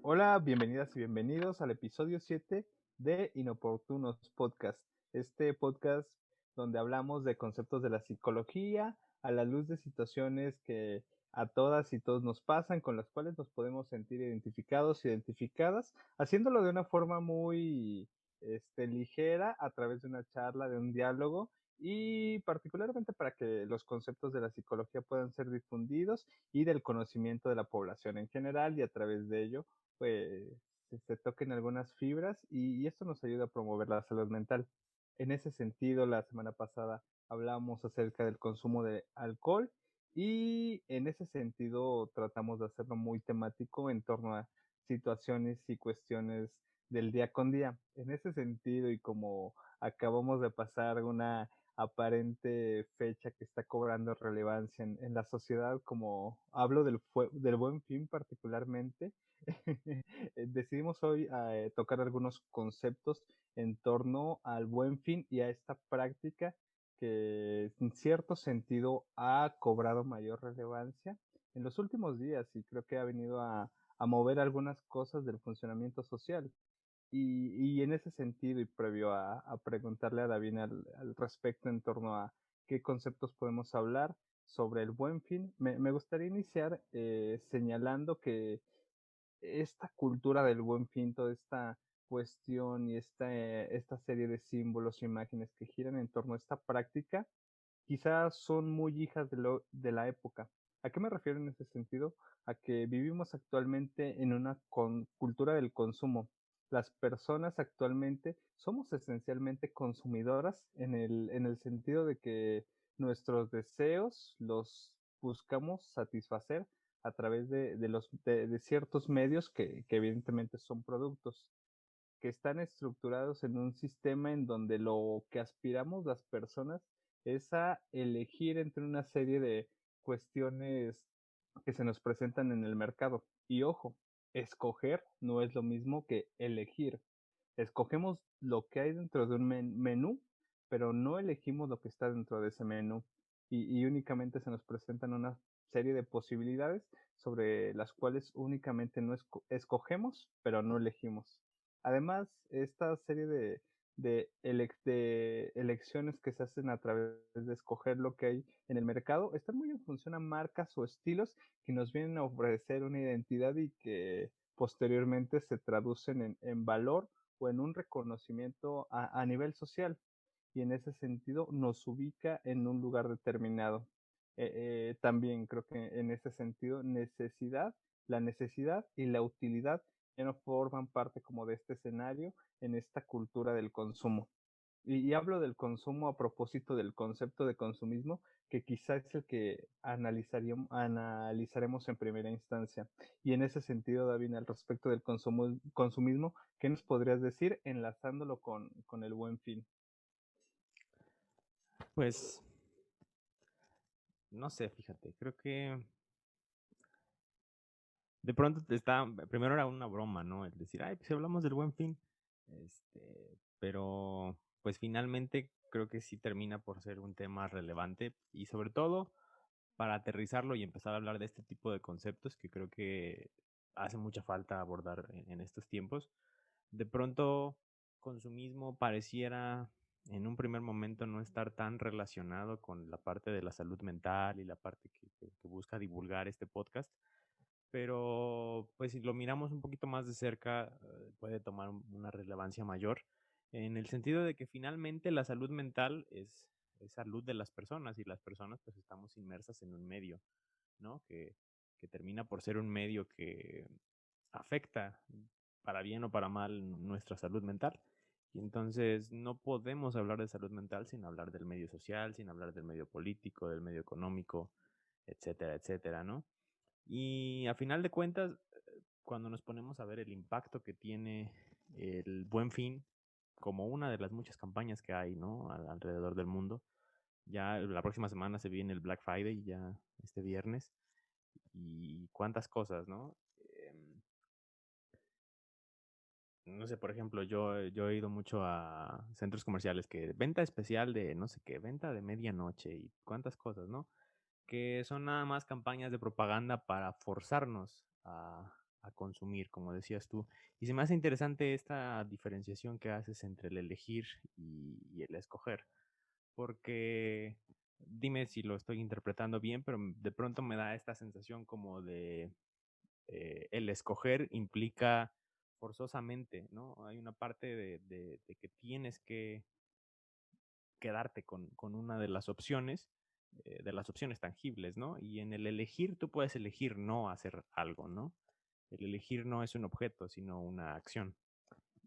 Hola, bienvenidas y bienvenidos al episodio 7 de Inoportunos Podcast. Este podcast donde hablamos de conceptos de la psicología a la luz de situaciones que a todas y todos nos pasan, con las cuales nos podemos sentir identificados, identificadas, haciéndolo de una forma muy ligera a través de una charla, de un diálogo y particularmente para que los conceptos de la psicología puedan ser difundidos y del conocimiento de la población en general y a través de ello pues se toquen algunas fibras y esto nos ayuda a promover la salud mental. En ese sentido, la semana pasada hablamos acerca del consumo de alcohol y en ese sentido tratamos de hacerlo muy temático en torno a situaciones y cuestiones del día con día. En ese sentido y como acabamos de pasar una aparente fecha que está cobrando relevancia en la sociedad, como hablo del Buen Fin particularmente, decidimos hoy tocar algunos conceptos en torno al Buen Fin y a esta práctica que en cierto sentido ha cobrado mayor relevancia en los últimos días y creo que ha venido a mover algunas cosas del funcionamiento social. Y en ese sentido, y previo a preguntarle a David al respecto en torno a qué conceptos podemos hablar sobre el Buen Fin, me gustaría iniciar señalando que esta cultura del Buen Fin, toda esta cuestión y esta serie de símbolos e imágenes que giran en torno a esta práctica, quizás son muy hijas de la época. ¿A qué me refiero en ese sentido? A que vivimos actualmente en una cultura del consumo. Las personas actualmente somos esencialmente consumidoras en el sentido de que nuestros deseos los buscamos satisfacer a través de ciertos medios que evidentemente son productos que están estructurados en un sistema en donde lo que aspiramos las personas es a elegir entre una serie de cuestiones que se nos presentan en el mercado. Y ojo, escoger no es lo mismo que elegir. Escogemos lo que hay dentro de un menú, pero no elegimos lo que está dentro de ese menú. Y únicamente se nos presentan una serie de posibilidades sobre las cuales únicamente no escogemos, pero no elegimos. Además, esta serie de elecciones que se hacen a través de escoger lo que hay en el mercado están muy en función a marcas o estilos que nos vienen a ofrecer una identidad y que posteriormente se traducen en valor o en un reconocimiento a nivel social y en ese sentido nos ubica en un lugar determinado. También creo que en ese sentido la necesidad y la utilidad ya no forman parte como de este escenario en esta cultura del consumo. Y hablo del consumo a propósito del concepto de consumismo, que quizá es el que analizaremos en primera instancia. Y en ese sentido, David, al respecto del consumismo, ¿qué nos podrías decir enlazándolo con el Buen Fin? Pues, no sé, fíjate, creo que de pronto primero era una broma, ¿no? El decir, ay, pues si hablamos del Buen Fin, pero pues finalmente creo que sí termina por ser un tema relevante y sobre todo para aterrizarlo y empezar a hablar de este tipo de conceptos que creo que hace mucha falta abordar en estos tiempos. De pronto, consumismo pareciera en un primer momento no estar tan relacionado con la parte de la salud mental y la parte que busca divulgar este podcast, pero pues si lo miramos un poquito más de cerca, puede tomar una relevancia mayor en el sentido de que finalmente la salud mental es salud de las personas y las personas pues estamos inmersas en un medio, ¿no? Que termina por ser un medio que afecta para bien o para mal nuestra salud mental. Y entonces no podemos hablar de salud mental sin hablar del medio social, sin hablar del medio político, del medio económico, etcétera, etcétera, ¿no? Y a final de cuentas, cuando nos ponemos a ver el impacto que tiene el Buen Fin, como una de las muchas campañas que hay, ¿no? Alrededor del mundo. Ya la próxima semana se viene el Black Friday, ya este viernes, y cuántas cosas, ¿no? No sé, por ejemplo, yo he ido mucho a centros comerciales que venta especial de no sé qué, venta de medianoche y cuántas cosas, ¿no? Que son nada más campañas de propaganda para forzarnos a consumir, como decías tú. Y se me hace interesante esta diferenciación que haces entre el elegir y el escoger, porque dime si lo estoy interpretando bien, pero de pronto me da esta sensación como de el escoger implica forzosamente, ¿no? Hay una parte de que tienes que quedarte con una de las opciones tangibles, ¿no? Y en el elegir tú puedes elegir no hacer algo, ¿no? El elegir no es un objeto, sino una acción.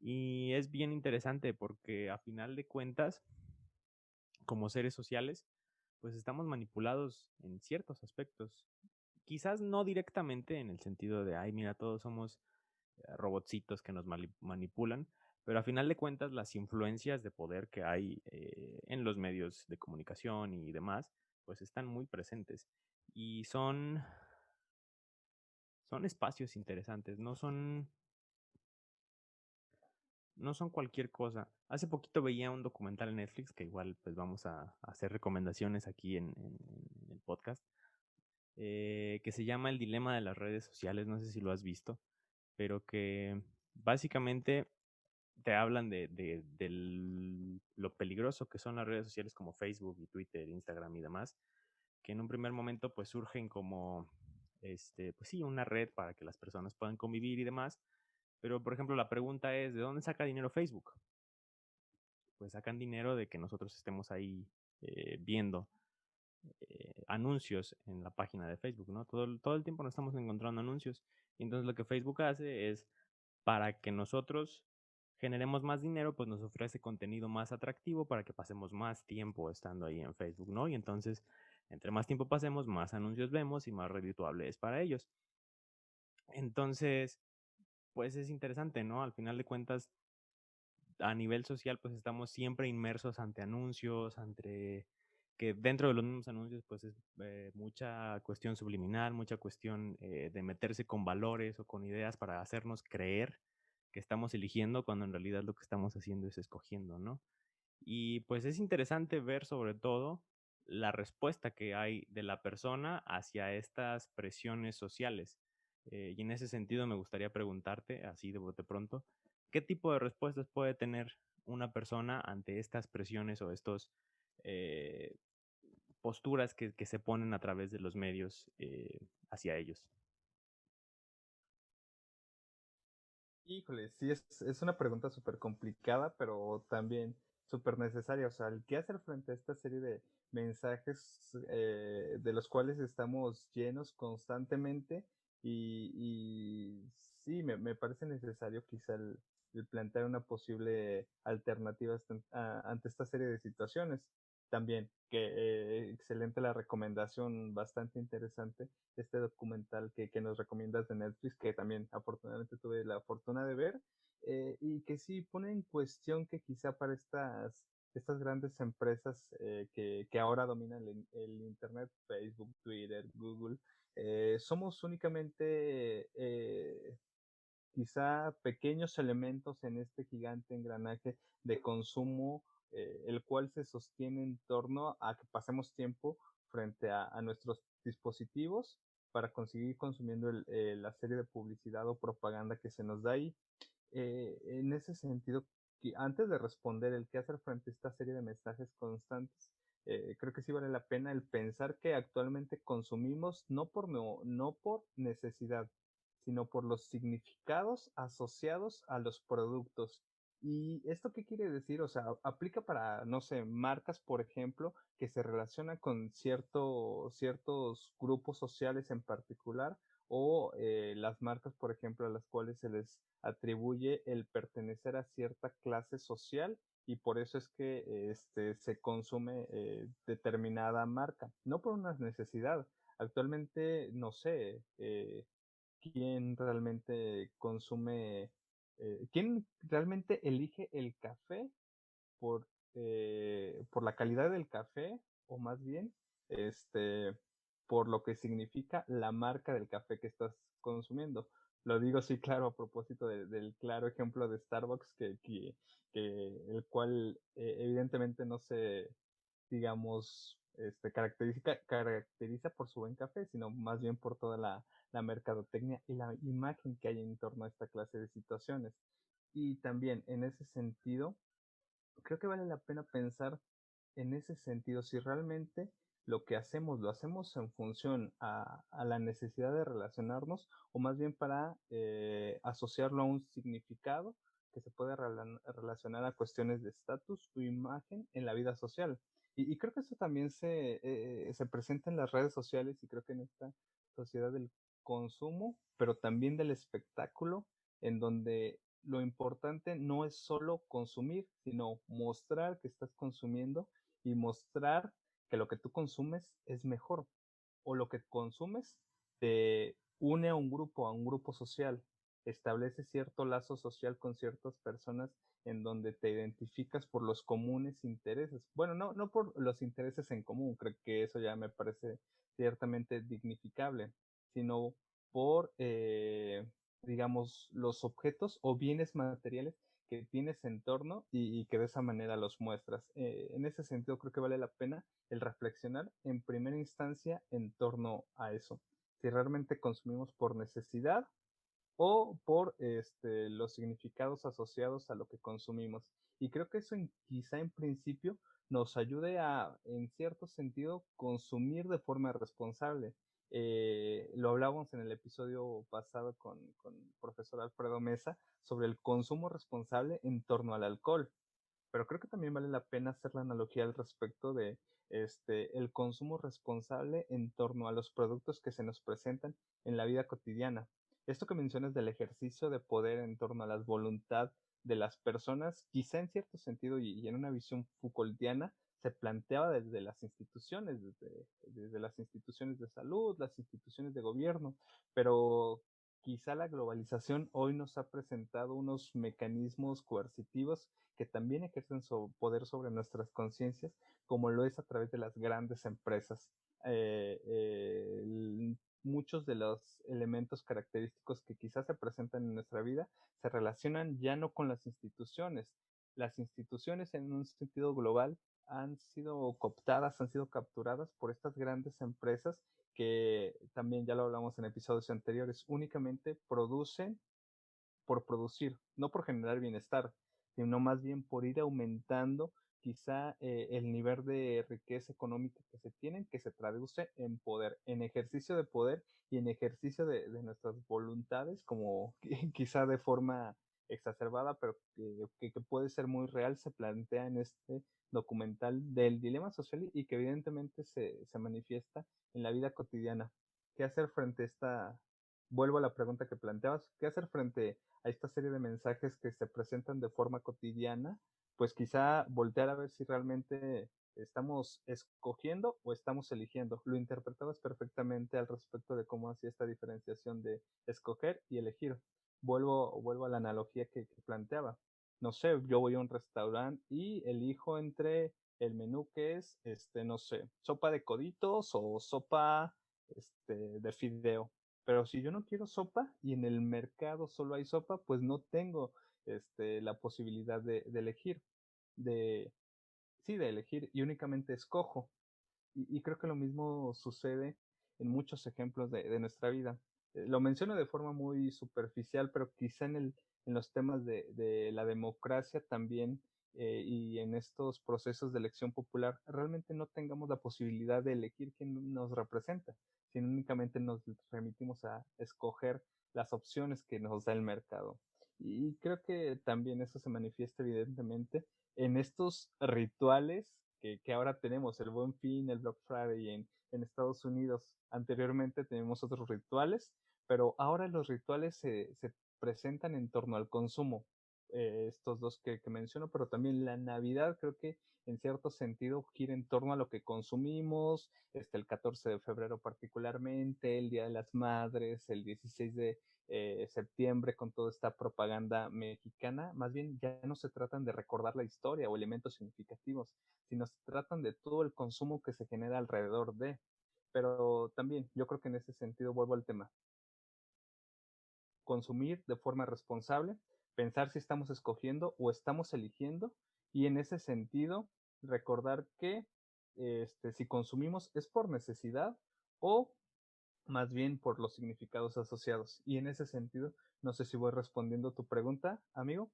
Y es bien interesante porque a final de cuentas, como seres sociales, pues estamos manipulados en ciertos aspectos. Quizás no directamente en el sentido de, ay, mira, todos somos robotcitos que nos manipulan, pero a final de cuentas las influencias de poder que hay en los medios de comunicación y demás, pues están muy presentes y son espacios interesantes, no son cualquier cosa. Hace poquito veía un documental en Netflix, que igual pues vamos a hacer recomendaciones aquí en el podcast, que se llama El dilema de las redes sociales, no sé si lo has visto, pero que básicamente te hablan lo peligroso que son las redes sociales como Facebook y Twitter, Instagram y demás, que en un primer momento pues surgen como, pues sí, una red para que las personas puedan convivir y demás, pero por ejemplo la pregunta es, ¿de dónde saca dinero Facebook? Pues sacan dinero de que nosotros estemos ahí viendo anuncios en la página de Facebook, ¿no? Todo el tiempo nos estamos encontrando anuncios. Y entonces lo que Facebook hace es, para que nosotros generemos más dinero, pues nos ofrece contenido más atractivo para que pasemos más tiempo estando ahí en Facebook, ¿no? Y entonces, entre más tiempo pasemos, más anuncios vemos y más redituable es para ellos. Entonces, pues es interesante, ¿no? Al final de cuentas, a nivel social, pues estamos siempre inmersos ante anuncios, ante que dentro de los mismos anuncios, pues es mucha cuestión subliminal, mucha cuestión de meterse con valores o con ideas para hacernos creer que estamos eligiendo cuando en realidad lo que estamos haciendo es escogiendo, ¿no? Y pues es interesante ver sobre todo la respuesta que hay de la persona hacia estas presiones sociales. Y en ese sentido me gustaría preguntarte, así de bote pronto, ¿qué tipo de respuestas puede tener una persona ante estas presiones o estos eh, posturas que se ponen a través de los medios hacia ellos? Híjole, sí, es una pregunta súper complicada, pero también súper necesaria. O sea, el qué hacer frente a esta serie de mensajes de los cuales estamos llenos constantemente y sí, me parece necesario quizá el plantear una posible alternativa ante esta serie de situaciones. También, que excelente la recomendación, bastante interesante este documental que nos recomiendas de Netflix, que también afortunadamente tuve la fortuna de ver, y que sí pone en cuestión que quizá para estas grandes empresas que ahora dominan el Internet, Facebook, Twitter, Google, somos únicamente quizá pequeños elementos en este gigante engranaje de consumo, el cual se sostiene en torno a que pasemos tiempo frente a nuestros dispositivos para conseguir consumiendo la serie de publicidad o propaganda que se nos da ahí. En ese sentido, antes de responder el qué hacer frente a esta serie de mensajes constantes, creo que sí vale la pena el pensar que actualmente consumimos no por necesidad, sino por los significados asociados a los productos. ¿Y esto qué quiere decir? O sea, aplica para, no sé, marcas, por ejemplo, que se relacionan con ciertos grupos sociales en particular, o las marcas, por ejemplo, a las cuales se les atribuye el pertenecer a cierta clase social y por eso es que se consume determinada marca, no por una necesidad. Actualmente, no sé, quién realmente consume, quién realmente elige el café por, por la calidad del café, o más bien, este, por lo que significa la marca del café que estás consumiendo. Lo digo sí, claro, a propósito del claro ejemplo de Starbucks, que el cual evidentemente no se, digamos, caracteriza por su buen café, sino más bien por toda la mercadotecnia y la imagen que hay en torno a esta clase de situaciones. Y también en ese sentido, creo que vale la pena pensar en ese sentido, si realmente lo que hacemos lo hacemos en función a la necesidad de relacionarnos o más bien para asociarlo a un significado que se puede relacionar a cuestiones de estatus o imagen en la vida social. Y creo que eso también se presenta en las redes sociales y creo que en esta sociedad del consumo, pero también del espectáculo, en donde lo importante no es solo consumir, sino mostrar que estás consumiendo y mostrar que lo que tú consumes es mejor o lo que consumes te une a un grupo social, establece cierto lazo social con ciertas personas en donde te identificas por los comunes intereses. Bueno, no por los intereses en común, creo que eso ya me parece ciertamente dignificable, sino por, digamos, los objetos o bienes materiales que tienes en torno y que de esa manera los muestras. En ese sentido, creo que vale la pena el reflexionar en primera instancia en torno a eso. Si realmente consumimos por necesidad o por los significados asociados a lo que consumimos. Y creo que eso quizá en principio nos ayude a, en cierto sentido, consumir de forma responsable. Lo hablábamos en el episodio pasado con el profesor Alfredo Mesa sobre el consumo responsable en torno al alcohol, pero creo que también vale la pena hacer la analogía al respecto de el consumo responsable en torno a los productos que se nos presentan en la vida cotidiana. Esto que mencionas del ejercicio de poder en torno a la voluntad de las personas, quizá en cierto sentido y en una visión Foucaultiana, se planteaba desde las instituciones, desde las instituciones de salud, las instituciones de gobierno, pero quizá la globalización hoy nos ha presentado unos mecanismos coercitivos que también ejercen su poder sobre nuestras conciencias, como lo es a través de las grandes empresas. Muchos de los elementos característicos que quizás se presentan en nuestra vida se relacionan ya no con las instituciones. Las instituciones en un sentido global han sido cooptadas, han sido capturadas por estas grandes empresas que también ya lo hablamos en episodios anteriores, únicamente producen por producir, no por generar bienestar, sino más bien por ir aumentando quizá el nivel de riqueza económica que se tienen, que se traduce en poder, en ejercicio de poder y en ejercicio de nuestras voluntades, como quizá de forma exacerbada, pero que puede ser muy real, se plantea en este documental del dilema social y que evidentemente se manifiesta en la vida cotidiana. ¿Qué hacer frente a vuelvo a la pregunta que planteabas, qué hacer frente a esta serie de mensajes que se presentan de forma cotidiana? Pues quizá voltear a ver si realmente estamos escogiendo o estamos eligiendo. Lo interpretabas perfectamente al respecto de cómo hacía esta diferenciación de escoger y elegir. Vuelvo a la analogía que planteaba. No sé, yo voy a un restaurante y elijo entre el menú que es, no sé, sopa de coditos o sopa, de fideo. Pero si yo no quiero sopa y en el mercado solo hay sopa, pues no tengo la posibilidad de elegir, de, sí, de elegir y únicamente escojo. Y creo que lo mismo sucede en muchos ejemplos de nuestra vida. Lo menciono de forma muy superficial, pero quizá en los temas de la democracia también y en estos procesos de elección popular realmente no tengamos la posibilidad de elegir quién nos representa, sino únicamente nos remitimos a escoger las opciones que nos da el mercado. Y creo que también eso se manifiesta evidentemente en estos rituales que ahora tenemos, el Buen Fin, el Black Friday en Estados Unidos. Anteriormente teníamos otros rituales, pero ahora los rituales se presentan en torno al consumo. Estos dos que menciono, pero también la Navidad creo que en cierto sentido gira en torno a lo que consumimos, el 14 de febrero particularmente, el Día de las Madres, el 16 de septiembre con toda esta propaganda mexicana, más bien ya no se tratan de recordar la historia o elementos significativos, sino se tratan de todo el consumo que se genera alrededor de. Pero también yo creo que en ese sentido vuelvo al tema. Consumir de forma responsable, pensar si estamos escogiendo o estamos eligiendo y en ese sentido recordar que si consumimos es por necesidad o más bien por los significados asociados. Y en ese sentido, no sé si voy respondiendo tu pregunta, amigo.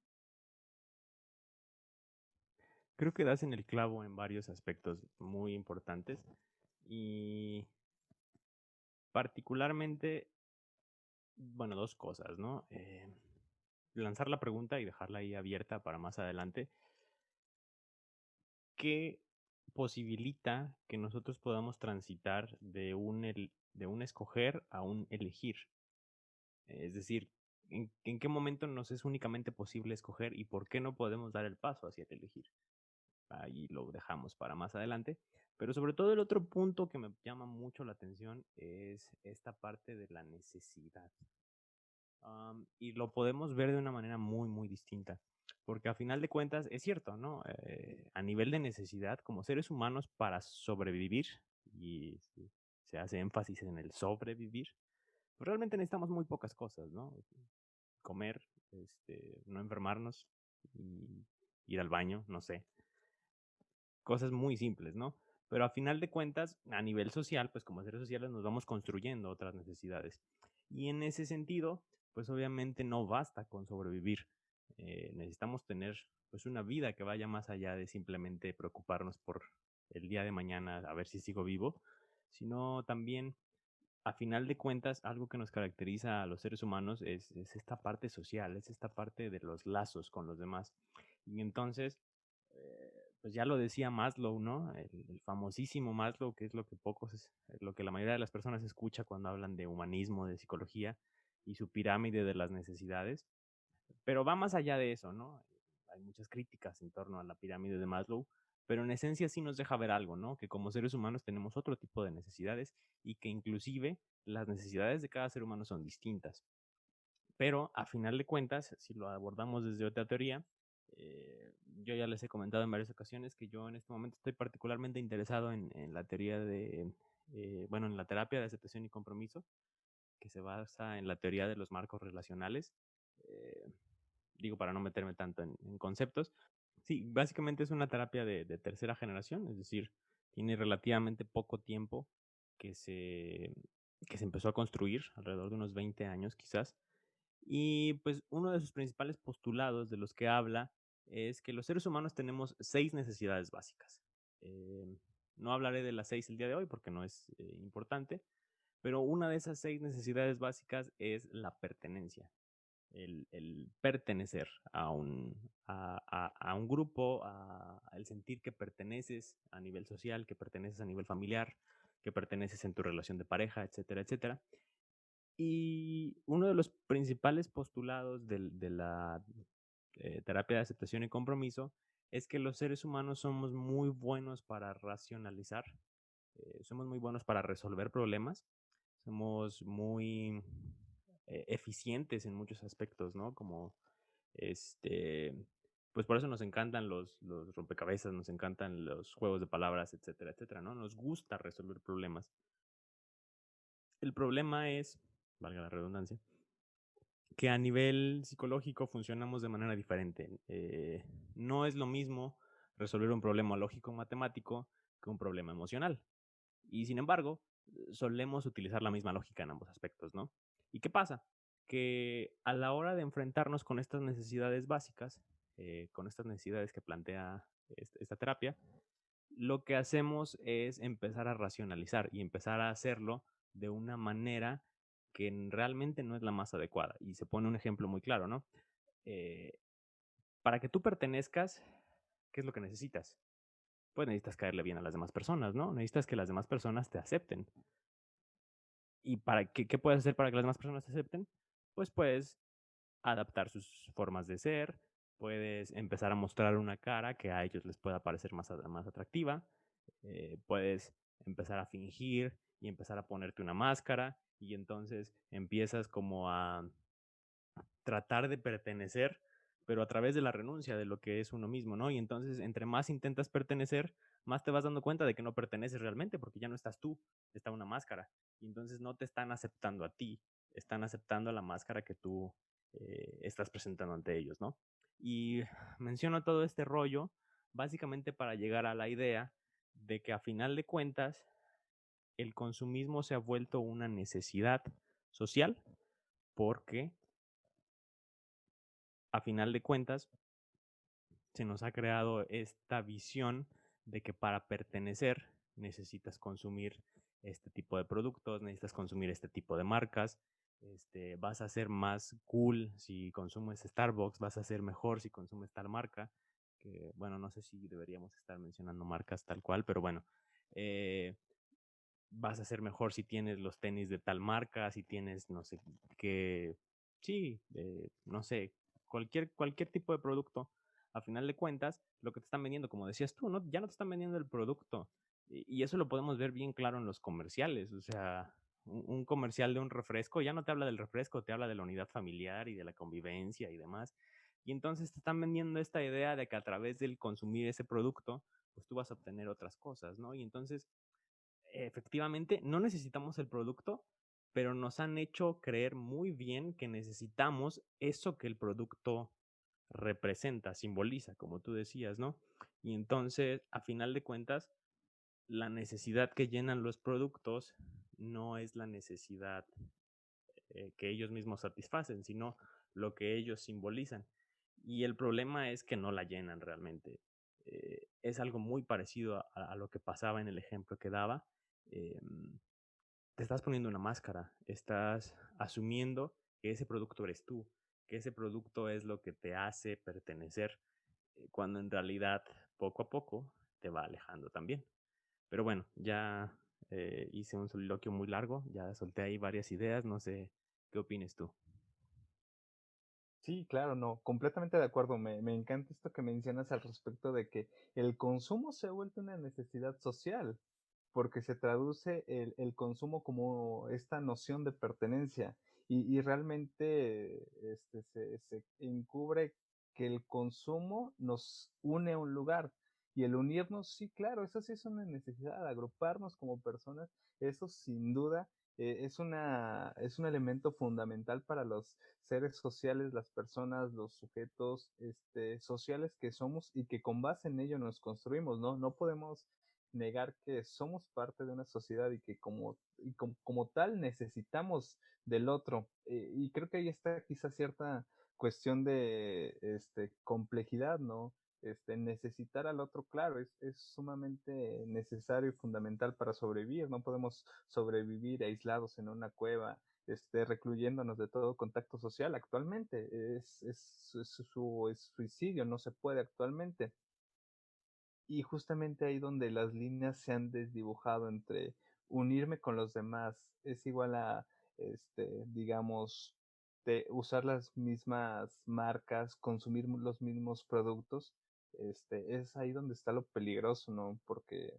Creo que das en el clavo en varios aspectos muy importantes y particularmente, bueno, dos cosas, ¿no? Lanzar la pregunta y dejarla ahí abierta para más adelante. ¿Qué posibilita que nosotros podamos transitar de un escoger a un elegir? Es decir, ¿en qué momento nos es únicamente posible escoger y por qué no podemos dar el paso hacia el elegir? Ahí lo dejamos para más adelante. Pero sobre todo el otro punto que me llama mucho la atención es esta parte de la necesidad. Y lo podemos ver de una manera muy, muy distinta. Porque a final de cuentas es cierto, ¿no? A nivel de necesidad, como seres humanos, para sobrevivir, y se hace énfasis en el sobrevivir, pues realmente necesitamos muy pocas cosas, ¿no? Comer, no enfermarnos y ir al baño, no sé. Cosas muy simples, ¿no? Pero a final de cuentas, a nivel social, pues como seres sociales nos vamos construyendo otras necesidades. Y en ese sentido, pues obviamente no basta con sobrevivir. Necesitamos tener pues una vida que vaya más allá de simplemente preocuparnos por el día de mañana a ver si sigo vivo, sino también a final de cuentas algo que nos caracteriza a los seres humanos es esta parte social, es esta parte de los lazos con los demás. Y entonces, pues ya lo decía Maslow, ¿no? El famosísimo Maslow, que es lo que lo que la mayoría de las personas escucha cuando hablan de humanismo, de psicología y su pirámide de las necesidades. Pero va más allá de eso, ¿no? Hay muchas críticas en torno a la pirámide de Maslow, pero en esencia sí nos deja ver algo, ¿no? Que como seres humanos tenemos otro tipo de necesidades y que inclusive las necesidades de cada ser humano son distintas. Pero a final de cuentas, si lo abordamos desde otra teoría, yo ya les he comentado en varias ocasiones que yo en este momento estoy particularmente interesado en la teoría bueno, en la terapia de aceptación y compromiso, que se basa en la teoría de los marcos relacionales. Eh, Digo, para no meterme tanto en conceptos. Sí, básicamente es una terapia de tercera generación, es decir, tiene relativamente poco tiempo que se, que se empezó a construir, alrededor de unos 20 años quizás. Y pues uno de sus principales postulados de los que habla es que los seres humanos tenemos 6 necesidades básicas. Eh, no hablaré de las 6 el día de hoy porque no es importante, pero una de esas 6 necesidades básicas es la pertenencia, el pertenecer a un grupo, el sentir que perteneces a nivel social, que perteneces a nivel familiar, que perteneces en tu relación de pareja, etcétera, etcétera. Y uno de los principales postulados de la terapia de aceptación y compromiso es que los seres humanos somos muy buenos para racionalizar, somos muy buenos para resolver problemas, somos muy eficientes en muchos aspectos, ¿no? Como este, pues por eso nos encantan los rompecabezas, nos encantan los juegos de palabras, etcétera, etcétera, ¿no? Nos gusta resolver problemas. El problema es, valga la redundancia, que a nivel psicológico funcionamos de manera diferente. No es lo mismo resolver un problema lógico-matemático que un problema emocional. Y sin embargo, solemos utilizar la misma lógica en ambos aspectos, ¿no? ¿Y qué pasa? Que a la hora de enfrentarnos con estas necesidades básicas, con estas necesidades que plantea esta terapia, lo que hacemos es empezar a racionalizar y empezar a hacerlo de una manera que realmente no es la más adecuada. Y se pone un ejemplo muy claro, ¿no? Eh, para que tú pertenezcas, ¿qué es lo que necesitas? Pues necesitas caerle bien a las demás personas, ¿no? Necesitas que las demás personas te acepten. ¿Y para qué puedes hacer para que las demás personas te acepten? Pues puedes adaptar sus formas de ser, puedes empezar a mostrar una cara que a ellos les pueda parecer más atractiva, puedes empezar a fingir y empezar a ponerte una máscara y entonces empiezas como a tratar de pertenecer, pero a través de la renuncia de lo que es uno mismo, ¿no? Y entonces, entre más intentas pertenecer, más te vas dando cuenta de que no perteneces realmente, porque ya no estás tú, está una máscara. Y entonces no te están aceptando a ti, están aceptando a la máscara que tú estás presentando ante ellos, ¿no? Y menciono todo este rollo básicamente para llegar a la idea de que a final de cuentas el consumismo se ha vuelto una necesidad social porque a final de cuentas se nos ha creado esta visión de que para pertenecer necesitas consumir este tipo de productos, necesitas consumir este tipo de marcas, vas a ser más cool si consumes Starbucks, vas a ser mejor si consumes tal marca, que bueno, no sé si deberíamos estar mencionando marcas tal cual, pero bueno, vas a ser mejor si tienes los tenis de tal marca, si tienes no sé qué, sí, no sé, cualquier tipo de producto. A final de cuentas, lo que te están vendiendo, como decías tú, ¿no? Ya no te están vendiendo el producto. Y eso lo podemos ver bien claro en los comerciales. O sea, un comercial de un refresco ya no te habla del refresco, te habla de la unidad familiar y de la convivencia y demás. Y entonces te están vendiendo esta idea de que a través del consumir ese producto, pues tú vas a obtener otras cosas, ¿no? Y entonces efectivamente no necesitamos el producto, pero nos han hecho creer muy bien que necesitamos eso que el producto representa, simboliza, como tú decías, ¿no? Y entonces, a final de cuentas, la necesidad que llenan los productos no es la necesidad que ellos mismos satisfacen, sino lo que ellos simbolizan. Y el problema es que no la llenan realmente. Es algo muy parecido a lo que pasaba en el ejemplo que daba. Eh, Te estás poniendo una máscara, estás asumiendo que ese producto eres tú, que ese producto es lo que te hace pertenecer, cuando en realidad poco a poco te va alejando también. Pero bueno, ya hice un soliloquio muy largo, ya solté ahí varias ideas, no sé qué opines tú. Sí, claro, no, completamente de acuerdo. Me encanta esto que mencionas al respecto de que el consumo se ha vuelto una necesidad social, porque se traduce el consumo como esta noción de pertenencia y realmente se encubre que el consumo nos une a un lugar y el unirnos, sí, claro, eso sí es una necesidad, agruparnos como personas, eso sin duda es un elemento fundamental para los seres sociales, las personas, los sujetos sociales que somos y que con base en ello nos construimos, ¿no? No podemos negar que somos parte de una sociedad y que como tal necesitamos del otro. Y creo que ahí está quizá cierta cuestión de complejidad, ¿no? Necesitar al otro, claro, es sumamente necesario y fundamental para sobrevivir. No podemos sobrevivir aislados en una cueva, recluyéndonos de todo contacto social actualmente. Es suicidio, no se puede actualmente. Y justamente ahí donde las líneas se han desdibujado entre unirme con los demás es igual a, digamos, de usar las mismas marcas, consumir los mismos productos, es ahí donde está lo peligroso, ¿no? Porque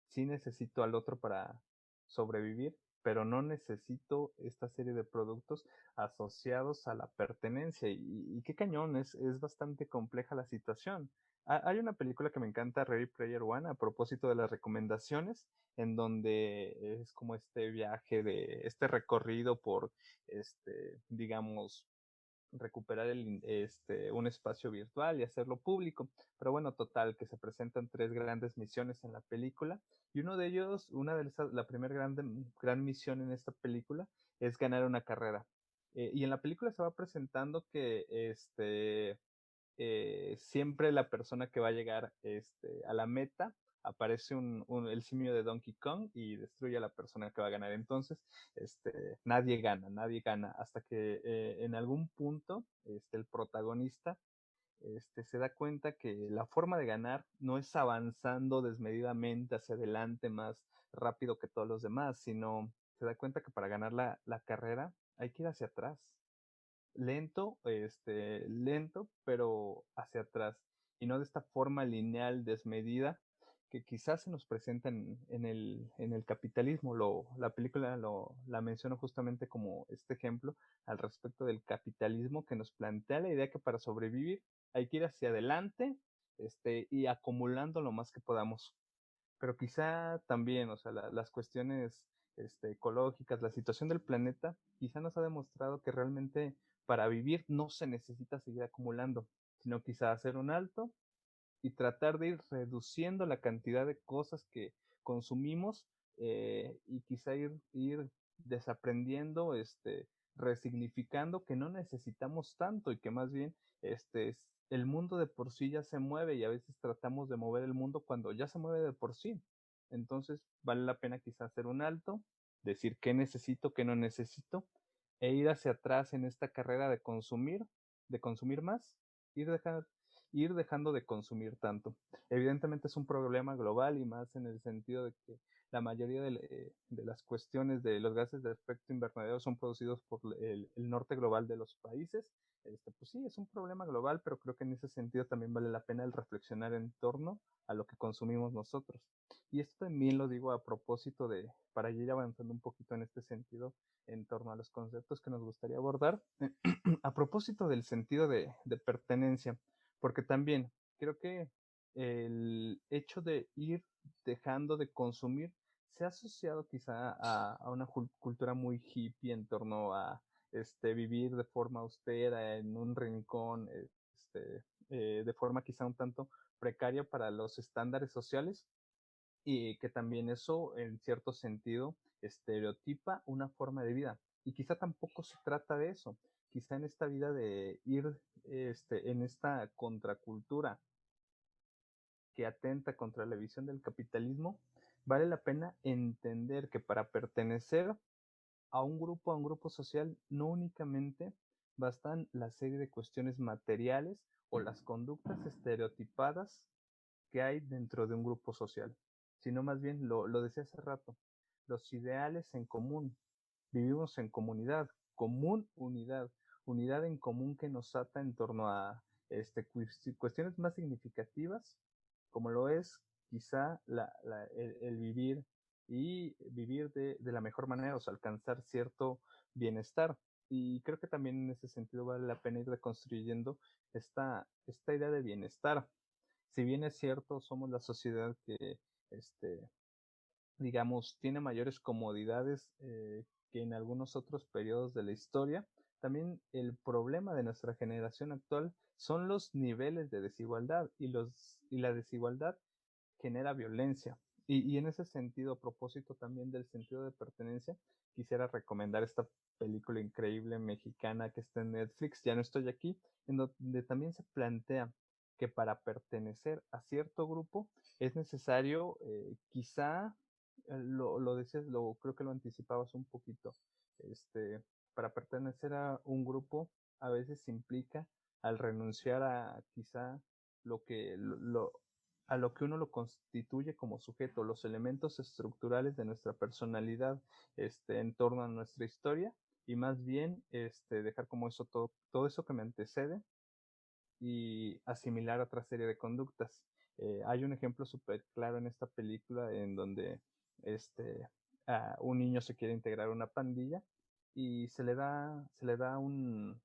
sí necesito al otro para sobrevivir, pero no necesito esta serie de productos asociados a la pertenencia. Y qué cañón, es bastante compleja la situación. Hay una película que me encanta, Ready Player One, a propósito de las recomendaciones, en donde es como este viaje de este recorrido por, digamos, recuperar un espacio virtual y hacerlo público. Pero bueno, total, que se presentan tres grandes misiones en la película y uno de ellos, la primera gran misión en esta película es ganar una carrera. Y en la película se va presentando que siempre la persona que va a llegar a la meta aparece el simio de Donkey Kong y destruye a la persona que va a ganar. Entonces, nadie gana, hasta que en algún punto el protagonista se da cuenta que la forma de ganar no es avanzando desmedidamente hacia adelante más rápido que todos los demás, sino se da cuenta que para ganar la carrera hay que ir hacia atrás lento, pero hacia atrás, y no de esta forma lineal, desmedida, que quizás se nos presenta en el capitalismo. La película la menciono justamente como este ejemplo al respecto del capitalismo que nos plantea la idea que para sobrevivir hay que ir hacia adelante, y acumulando lo más que podamos. Pero quizá también, o sea, las cuestiones ecológicas, la situación del planeta, quizá nos ha demostrado que realmente para vivir no se necesita seguir acumulando, sino quizá hacer un alto y tratar de ir reduciendo la cantidad de cosas que consumimos y quizá ir desaprendiendo, resignificando que no necesitamos tanto y que más bien el mundo de por sí ya se mueve y a veces tratamos de mover el mundo cuando ya se mueve de por sí. Entonces vale la pena quizá hacer un alto, decir qué necesito, qué no necesito e ir hacia atrás en esta carrera de consumir más, ir dejando, ir dejando de consumir tanto. Evidentemente es un problema global y más en el sentido de que la mayoría de las cuestiones de los gases de efecto invernadero son producidos por el norte global de los países. Pues sí, es un problema global, pero creo que en ese sentido también vale la pena el reflexionar en torno a lo que consumimos nosotros. Y esto también lo digo a propósito de, para ir avanzando un poquito en este sentido, en torno a los conceptos que nos gustaría abordar, a propósito del sentido de pertenencia, porque también creo que el hecho de ir dejando de consumir se ha asociado quizá a una cultura muy hippie en torno a vivir de forma austera en un rincón, de forma quizá un tanto precaria para los estándares sociales y que también eso en cierto sentido estereotipa una forma de vida. Y quizá tampoco se trata de eso. Quizá en esta vida de ir en esta contracultura que atenta contra la visión del capitalismo, vale la pena entender que para pertenecer a un grupo social, no únicamente bastan la serie de cuestiones materiales o las conductas estereotipadas que hay dentro de un grupo social, sino más bien, lo decía hace rato, los ideales en común. Vivimos en comunidad, común unidad, unidad en común que nos ata en torno a cuestiones más significativas, como lo es quizá el vivir y vivir de la mejor manera, o sea, alcanzar cierto bienestar. Y creo que también en ese sentido vale la pena ir reconstruyendo esta idea de bienestar. Si bien es cierto, somos la sociedad que, digamos, tiene mayores comodidades que en algunos otros periodos de la historia, también el problema de nuestra generación actual son los niveles de desigualdad y la desigualdad genera violencia. Y en ese sentido, a propósito también del sentido de pertenencia, quisiera recomendar esta película increíble mexicana que está en Netflix, Ya no estoy aquí, en donde también se plantea que para pertenecer a cierto grupo es necesario, quizá, lo decías, creo que lo anticipabas un poquito, este, para pertenecer a un grupo a veces implica al renunciar a quizá lo que a lo que uno lo constituye como sujeto, los elementos estructurales de nuestra personalidad, en torno a nuestra historia, y más bien, dejar como eso todo eso que me antecede y asimilar otra serie de conductas. Hay un ejemplo súper claro en esta película en donde un niño se quiere integrar a una pandilla y se le da un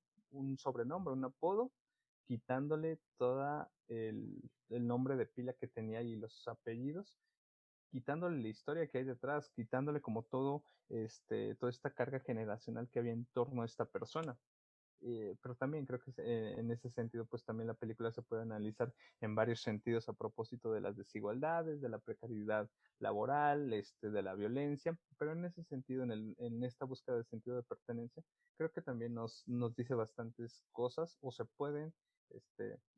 sobrenombre, un apodo, quitándole toda el nombre de pila que tenía y los apellidos, quitándole la historia que hay detrás, quitándole como todo, toda esta carga generacional que había en torno a esta persona. Pero también creo que en ese sentido, pues también la película se puede analizar en varios sentidos a propósito de las desigualdades, de la precariedad laboral, de la violencia, pero en ese sentido, en esta búsqueda de sentido de pertenencia, creo que también nos dice bastantes cosas o se pueden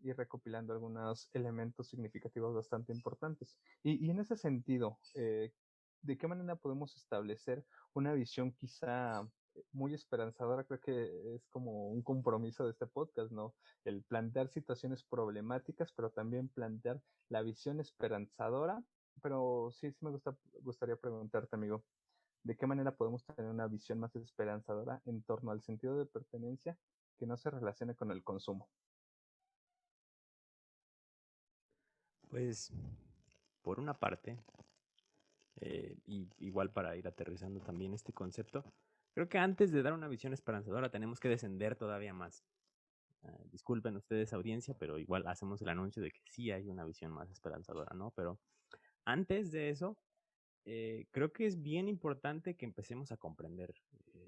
ir recopilando algunos elementos significativos bastante importantes. Y en ese sentido, ¿de qué manera podemos establecer una visión quizá muy esperanzadora? Creo que es como un compromiso de este podcast, ¿no? El plantear situaciones problemáticas, pero también plantear la visión esperanzadora. Pero sí, gustaría preguntarte, amigo, ¿de qué manera podemos tener una visión más esperanzadora en torno al sentido de pertenencia que no se relacione con el consumo? Pues, por una parte, y igual para ir aterrizando también este concepto, creo que antes de dar una visión esperanzadora tenemos que descender todavía más. Disculpen ustedes, audiencia, pero igual hacemos el anuncio de que sí hay una visión más esperanzadora, ¿no? Pero antes de eso, creo que es bien importante que empecemos a comprender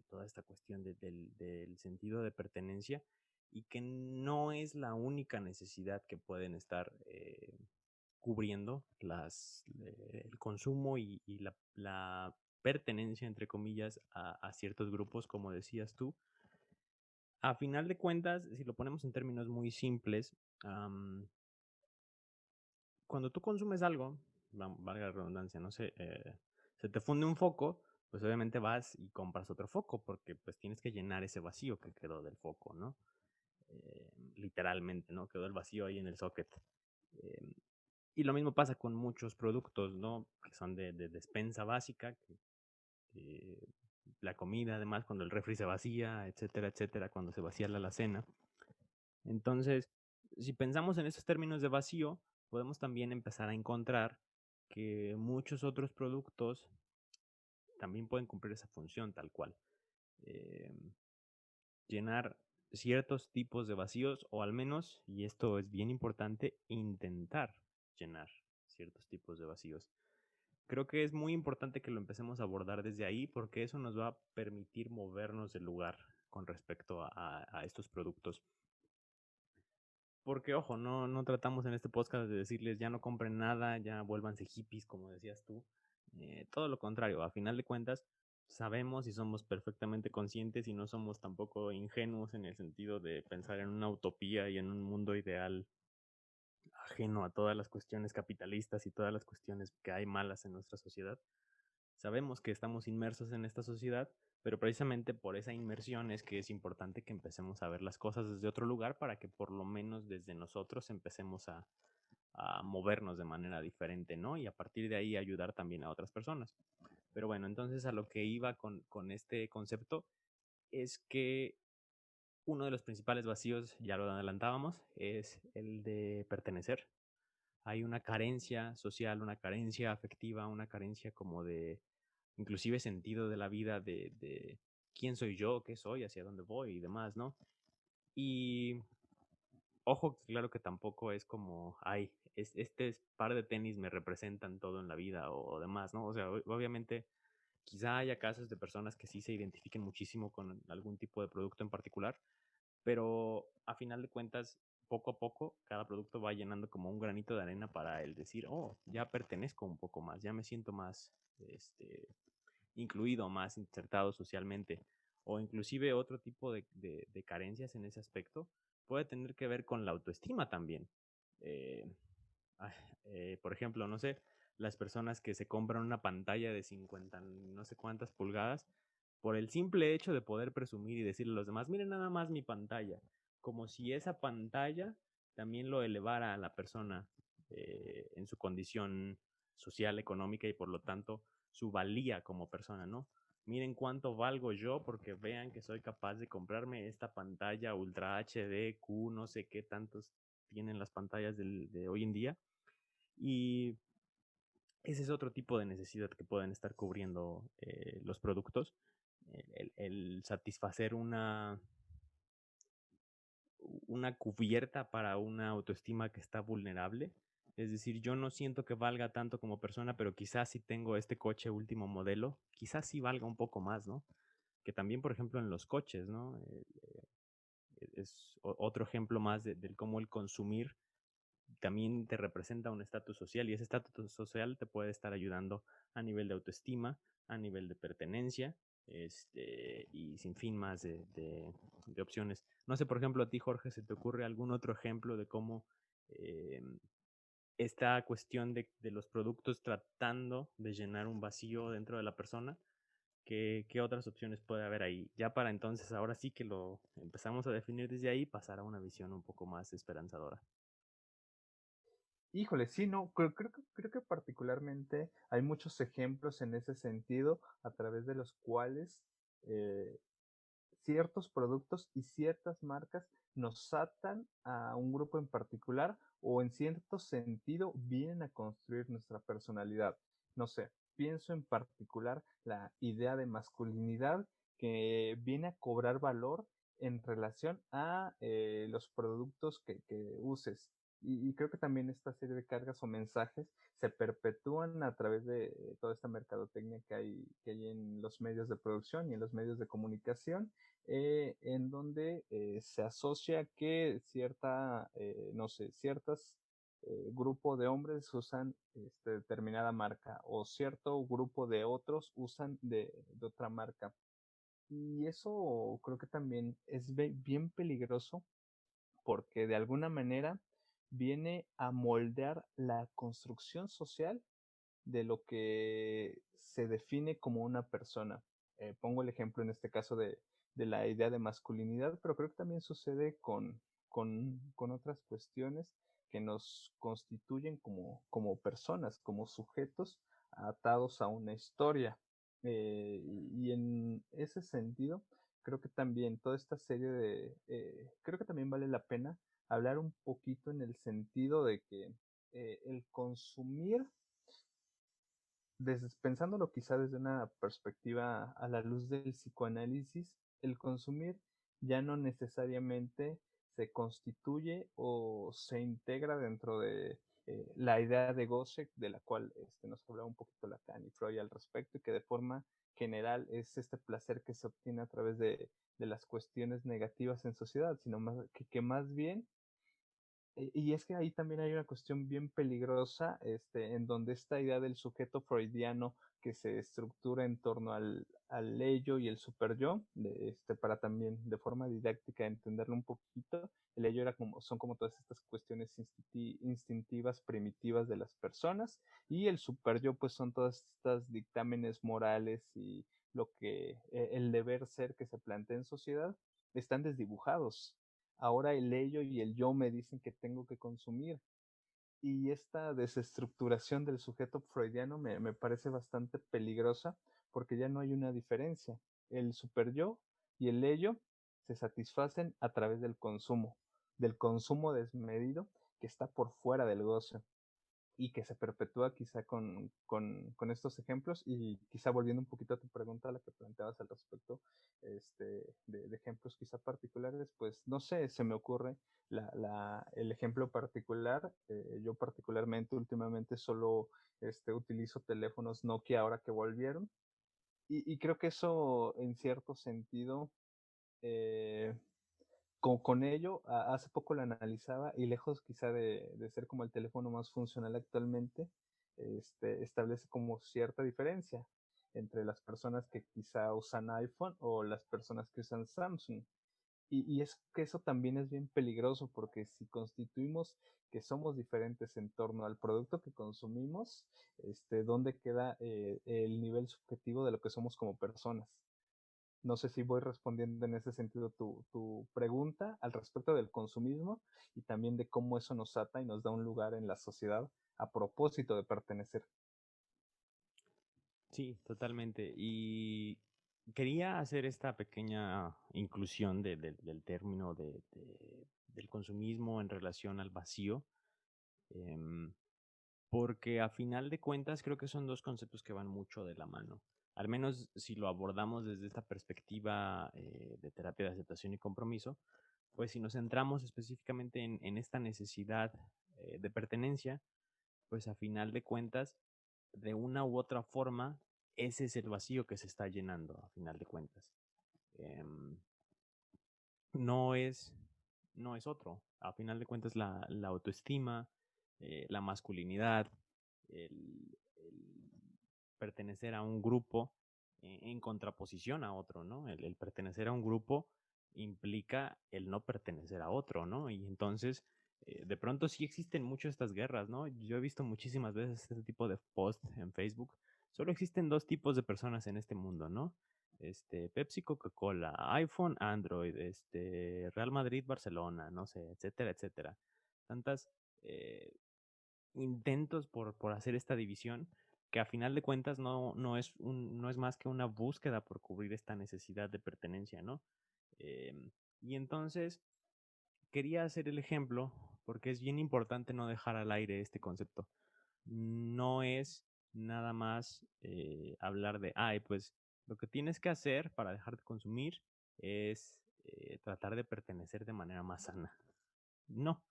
toda esta cuestión del sentido de pertenencia y que no es la única necesidad que pueden estar cubriendo el consumo y la pertenencia, entre comillas, a ciertos grupos, como decías tú. A final de cuentas, si lo ponemos en términos muy simples, cuando tú consumes algo, valga la redundancia, no sé, se te funde un foco, pues obviamente vas y compras otro foco porque pues tienes que llenar ese vacío que quedó del foco, ¿no? Literalmente, ¿no? Quedó el vacío ahí en el socket. Eh, y lo mismo pasa con muchos productos, ¿no? Que son de despensa básica, que la comida, además, cuando el refri se vacía, etcétera, etcétera, cuando se vacía la alacena. Entonces, si pensamos en esos términos de vacío, podemos también empezar a encontrar que muchos otros productos también pueden cumplir esa función tal cual. Eh, Llenar ciertos tipos de vacíos o al menos, y esto es bien importante, intentar llenar ciertos tipos de vacíos. Creo que es muy importante que lo empecemos a abordar desde ahí porque eso nos va a permitir movernos del lugar con respecto a estos productos. Porque, ojo, no tratamos en este podcast de decirles ya no compren nada, ya vuélvanse hippies, como decías tú. Todo lo contrario, a final de cuentas, sabemos y somos perfectamente conscientes y no somos tampoco ingenuos en el sentido de pensar en una utopía y en un mundo ideal ajeno a todas las cuestiones capitalistas y todas las cuestiones que hay malas en nuestra sociedad. Sabemos que estamos inmersos en esta sociedad, pero precisamente por esa inmersión es que es importante que empecemos a ver las cosas desde otro lugar para que por lo menos desde nosotros empecemos a movernos de manera diferente, ¿no? Y a partir de ahí ayudar también a otras personas. Pero bueno, entonces a lo que iba con este concepto es que uno de los principales vacíos, ya lo adelantábamos, es el de pertenecer. Hay una carencia social, una carencia afectiva, una carencia como de inclusive sentido de la vida, de quién soy yo, qué soy, hacia dónde voy y demás, ¿no? Y ojo, claro que tampoco es como, ay, este par de tenis me representan todo en la vida o demás, ¿no? O sea, obviamente quizá haya casos de personas que sí se identifiquen muchísimo con algún tipo de producto en particular, pero a final de cuentas, poco a poco, cada producto va llenando como un granito de arena para el decir, oh, ya pertenezco un poco más, ya me siento más, incluido, más insertado socialmente, o inclusive otro tipo de carencias en ese aspecto, puede tener que ver con la autoestima también. Eh, por ejemplo, no sé, las personas que se compran una pantalla de 50 no sé cuántas pulgadas, por el simple hecho de poder presumir y decirle a los demás, miren nada más mi pantalla, como si esa pantalla también lo elevara a la persona en su condición social, económica y por lo tanto su valía como persona, ¿no? Miren cuánto valgo yo porque vean que soy capaz de comprarme esta pantalla Ultra HD, Q, no sé qué tantos tienen las pantallas de hoy en día. Y ese es otro tipo de necesidad que pueden estar cubriendo los productos. El satisfacer una cubierta para una autoestima que está vulnerable. Es decir, yo no siento que valga tanto como persona, pero quizás si tengo este coche último modelo, quizás sí valga un poco más, ¿no? Que también, por ejemplo, en los coches, ¿no? Es otro ejemplo más de cómo el consumir también te representa un estatus social y ese estatus social te puede estar ayudando a nivel de autoestima, a nivel de pertenencia, y sin fin más de opciones. No sé, por ejemplo, a ti, Jorge, ¿se te ocurre algún otro ejemplo de cómo eh, esta cuestión de los productos tratando de llenar un vacío dentro de la persona? ¿Qué otras opciones puede haber ahí? Ya para entonces, ahora sí que lo empezamos a definir desde ahí, pasar a una visión un poco más esperanzadora. Híjole, sí, no, creo que particularmente hay muchos ejemplos en ese sentido a través de los cuales eh, ciertos productos y ciertas marcas nos atan a un grupo en particular o en cierto sentido vienen a construir nuestra personalidad. No sé, pienso en particular la idea de masculinidad que viene a cobrar valor en relación a los productos que uses. Y creo que también esta serie de cargas o mensajes se perpetúan a través de toda esta mercadotecnia que hay en los medios de producción y en los medios de comunicación en donde se asocia que cierta, no sé, ciertas grupo de hombres usan determinada marca o cierto grupo de otros usan de otra marca. Y eso creo que también es bien peligroso porque de alguna manera viene a moldear la construcción social de lo que se define como una persona. Pongo el ejemplo en este caso de la idea de masculinidad, pero creo que también sucede con otras cuestiones que nos constituyen como personas, como sujetos atados a una historia. Y en ese sentido, creo que también toda esta serie creo que también vale la pena hablar un poquito en el sentido de que el consumir pensándolo quizá desde una perspectiva a la luz del psicoanálisis, el consumir ya no necesariamente se constituye o se integra dentro de la idea de goce, de la cual nos hablaba un poquito Lacan y Freud al respecto, y que de forma general es este placer que se obtiene a través de las cuestiones negativas en sociedad, sino que más bien y es que ahí también hay una cuestión bien peligrosa, en donde esta idea del sujeto freudiano que se estructura en torno al ello y el superyo, para también de forma didáctica entenderlo un poquito, el ello son como todas estas cuestiones instintivas, primitivas de las personas, y el superyo pues son todas estas dictámenes morales y el deber ser que se plantea en sociedad, están desdibujados. Ahora el ello y el yo me dicen que tengo que consumir. Y esta desestructuración del sujeto freudiano me parece bastante peligrosa porque ya no hay una diferencia. El superyo y el ello se satisfacen a través del consumo desmedido que está por fuera del goce y que se perpetúa quizá con estos ejemplos y quizá volviendo un poquito a tu pregunta, a la que planteabas al respecto de ejemplos quizá particulares, pues no sé, se me ocurre el ejemplo particular. Yo particularmente últimamente solo utilizo teléfonos Nokia ahora que volvieron y creo que eso en cierto sentido eh, con ello, hace poco lo analizaba y lejos quizá de ser como el teléfono más funcional actualmente, establece como cierta diferencia entre las personas que quizá usan iPhone o las personas que usan Samsung. Y es que eso también es bien peligroso porque si constituimos que somos diferentes en torno al producto que consumimos, ¿dónde queda el nivel subjetivo de lo que somos como personas? No sé si voy respondiendo en ese sentido tu pregunta al respecto del consumismo y también de cómo eso nos ata y nos da un lugar en la sociedad a propósito de pertenecer. Sí, totalmente. Y quería hacer esta pequeña inclusión del término del consumismo en relación al vacío, em, porque a final de cuentas creo que son dos conceptos que van mucho de la mano. Al menos si lo abordamos desde esta perspectiva de terapia de aceptación y compromiso, pues si nos centramos específicamente en esta necesidad de pertenencia, pues a final de cuentas, de una u otra forma, ese es el vacío que se está llenando, a final de cuentas. Em, no es, no es otro. A final de cuentas, la autoestima, la masculinidad, el pertenecer a un grupo en contraposición a otro, ¿no? El pertenecer a un grupo implica el no pertenecer a otro, ¿no? Y entonces, de pronto sí existen mucho estas guerras, ¿no? Yo he visto muchísimas veces este tipo de posts en Facebook. Solo existen dos tipos de personas en este mundo, ¿no? Pepsi, Coca-Cola, iPhone, Android, Real Madrid, Barcelona, no sé, etcétera, etcétera. Tantas intentos por hacer esta división que a final de cuentas no es más que una búsqueda por cubrir esta necesidad de pertenencia, ¿no? Y entonces quería hacer el ejemplo porque es bien importante no dejar al aire este concepto. No es nada más hablar de, ay, pues lo que tienes que hacer para dejar de consumir es tratar de pertenecer de manera más sana. No,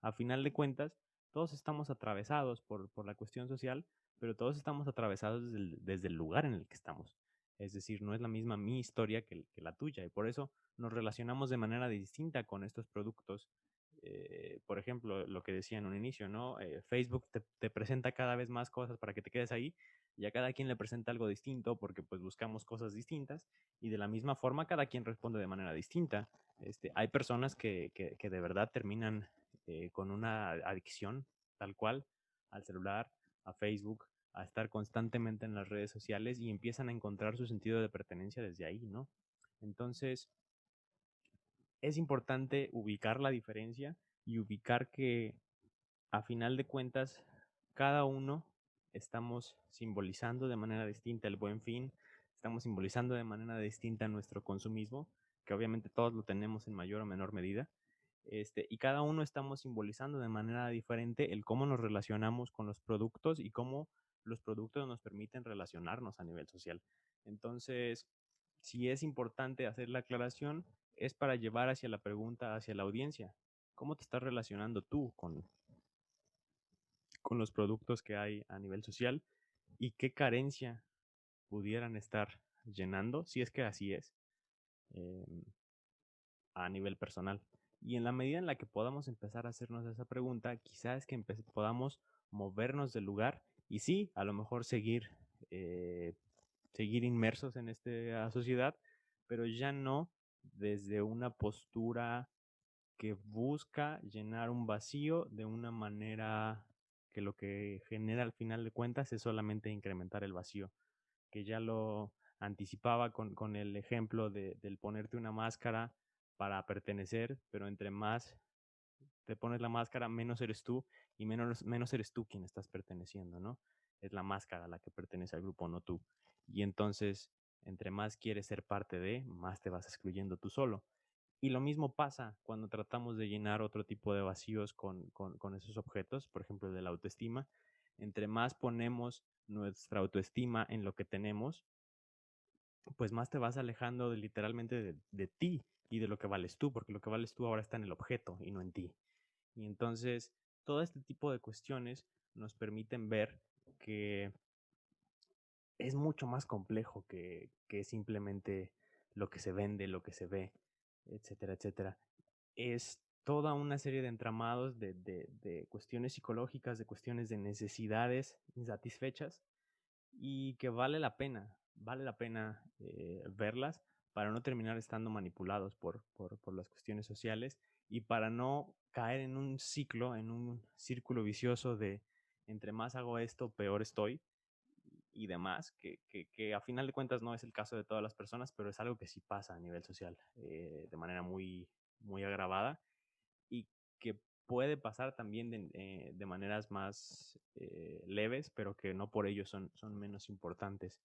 a final de cuentas, todos estamos atravesados por la cuestión social, pero todos estamos atravesados desde el lugar en el que estamos. Es decir, no es la misma mi historia que la tuya y por eso nos relacionamos de manera distinta con estos productos Por ejemplo, lo que decía en un inicio, ¿no? Facebook te presenta cada vez más cosas para que te quedes ahí y a cada quien le presenta algo distinto porque pues buscamos cosas distintas y de la misma forma cada quien responde de manera distinta. Hay personas que de verdad terminan con una adicción tal cual al celular, a Facebook, a estar constantemente en las redes sociales y empiezan a encontrar su sentido de pertenencia desde ahí, ¿no? Entonces, es importante ubicar la diferencia y ubicar que a final de cuentas cada uno estamos simbolizando de manera distinta el buen fin, estamos simbolizando de manera distinta nuestro consumismo, que obviamente todos lo tenemos en mayor o menor medida, y cada uno estamos simbolizando de manera diferente el cómo nos relacionamos con los productos y cómo los productos nos permiten relacionarnos a nivel social. Entonces, si es importante hacer la aclaración, es para llevar hacia la pregunta, hacia la audiencia. ¿Cómo te estás relacionando tú con los productos que hay a nivel social y qué carencia pudieran estar llenando, si es que así es, eh, a nivel personal? Y en la medida en la que podamos empezar a hacernos esa pregunta, quizás es que podamos movernos del lugar y sí, a lo mejor eh, seguir inmersos en esta sociedad, pero ya no desde una postura que busca llenar un vacío de una manera que lo que genera al final de cuentas es solamente incrementar el vacío, que ya lo anticipaba con el ejemplo del ponerte una máscara para pertenecer, pero entre más te pones la máscara, menos eres tú y menos eres tú quien estás perteneciendo, ¿no? Es la máscara la que pertenece al grupo, no tú. Y entonces, entre más quieres ser parte de, más te vas excluyendo tú solo. Y lo mismo pasa cuando tratamos de llenar otro tipo de vacíos con esos objetos, por ejemplo, de la autoestima. Entre más ponemos nuestra autoestima en lo que tenemos, pues más te vas alejando literalmente de ti y de lo que vales tú, porque lo que vales tú ahora está en el objeto y no en ti. Y entonces, todo este tipo de cuestiones nos permiten ver que es mucho más complejo que simplemente lo que se vende, lo que se ve, etcétera, etcétera. Es toda una serie de entramados de cuestiones psicológicas, de cuestiones de necesidades insatisfechas y que vale la pena verlas para no terminar estando manipulados por las cuestiones sociales y para no caer en un ciclo, en un círculo vicioso de entre más hago esto, peor estoy y demás, que a final de cuentas no es el caso de todas las personas, pero es algo que sí pasa a nivel social de manera muy, muy agravada y que puede pasar también de maneras más leves, pero que no por ello son menos importantes.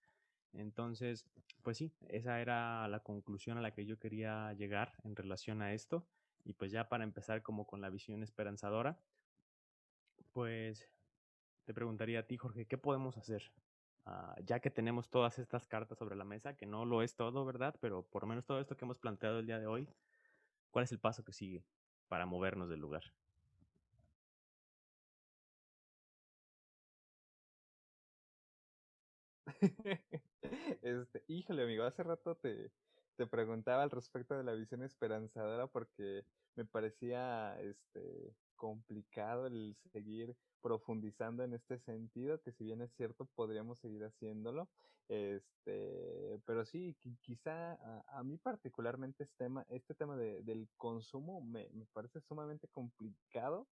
Entonces, pues sí, esa era la conclusión a la que yo quería llegar en relación a esto. Y pues ya para empezar como con la visión esperanzadora, pues te preguntaría a ti, Jorge, ¿qué podemos hacer? Ya que tenemos todas estas cartas sobre la mesa, que no lo es todo, ¿verdad? Pero por lo menos todo esto que hemos planteado el día de hoy, ¿cuál es el paso que sigue para movernos del lugar? Híjole, amigo, hace rato te preguntaba al respecto de la visión esperanzadora porque me parecía complicado el seguir profundizando en este sentido, que si bien es cierto, podríamos seguir haciéndolo. Pero sí, quizá a mí particularmente este tema del consumo me parece sumamente complicado.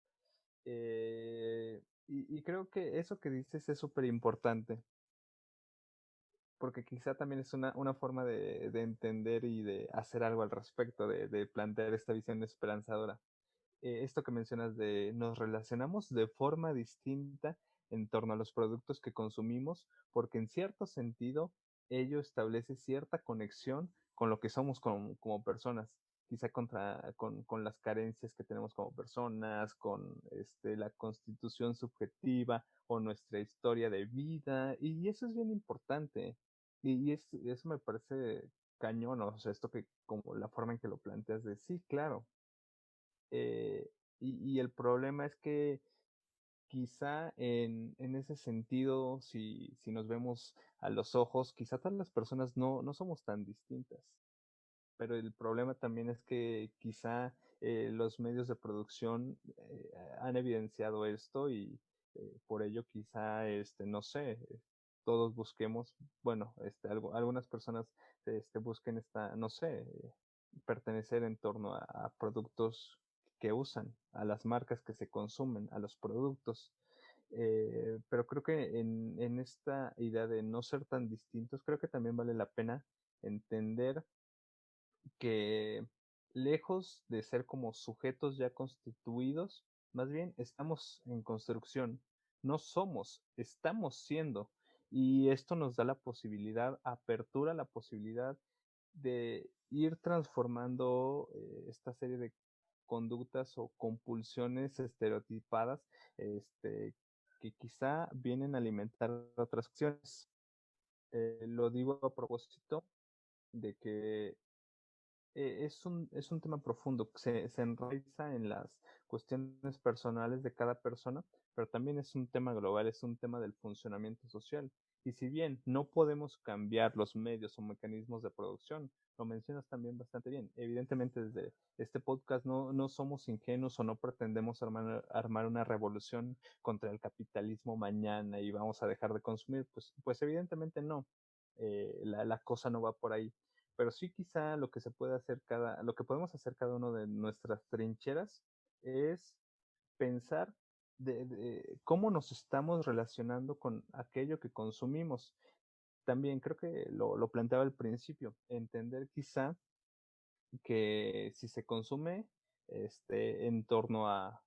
Y creo que eso que dices es súper importante porque quizá también es una forma de entender y de hacer algo al respecto, de plantear esta visión esperanzadora. Esto que mencionas de nos relacionamos de forma distinta en torno a los productos que consumimos, porque en cierto sentido ello establece cierta conexión con lo que somos como personas, quizá con las carencias que tenemos como personas, con la constitución subjetiva o nuestra historia de vida, y eso es bien importante. Eso me parece cañón, o sea, esto que como la forma en que lo planteas de sí, claro. Y el problema es que quizá en ese sentido, si nos vemos a los ojos, quizá todas las personas no somos tan distintas. Pero el problema también es que quizá los medios de producción han evidenciado esto y por ello quizá, no sé, todos busquemos, bueno, algunas personas busquen no sé, pertenecer en torno a productos que usan, a las marcas que se consumen, a los productos. Pero creo que en esta idea de no ser tan distintos, creo que también vale la pena entender que lejos de ser como sujetos ya constituidos, más bien estamos en construcción, no somos, estamos siendo. Y esto nos da la posibilidad, apertura la posibilidad de ir transformando esta serie de conductas o compulsiones estereotipadas que quizá vienen a alimentar otras acciones. Lo digo a propósito de que es un tema profundo, se enraiza en las cuestiones personales de cada persona, pero también es un tema global, es un tema del funcionamiento social. Y si bien no podemos cambiar los medios o mecanismos de producción, lo mencionas también bastante bien. Evidentemente desde este podcast no somos ingenuos o no pretendemos armar una revolución contra el capitalismo mañana y vamos a dejar de consumir, pues evidentemente no. La cosa no va por ahí, pero sí quizá lo que se puede hacer lo que podemos hacer cada uno de nuestras trincheras es pensar de cómo nos estamos relacionando con aquello que consumimos. También creo que lo planteaba al principio, entender quizá que si se consume en torno a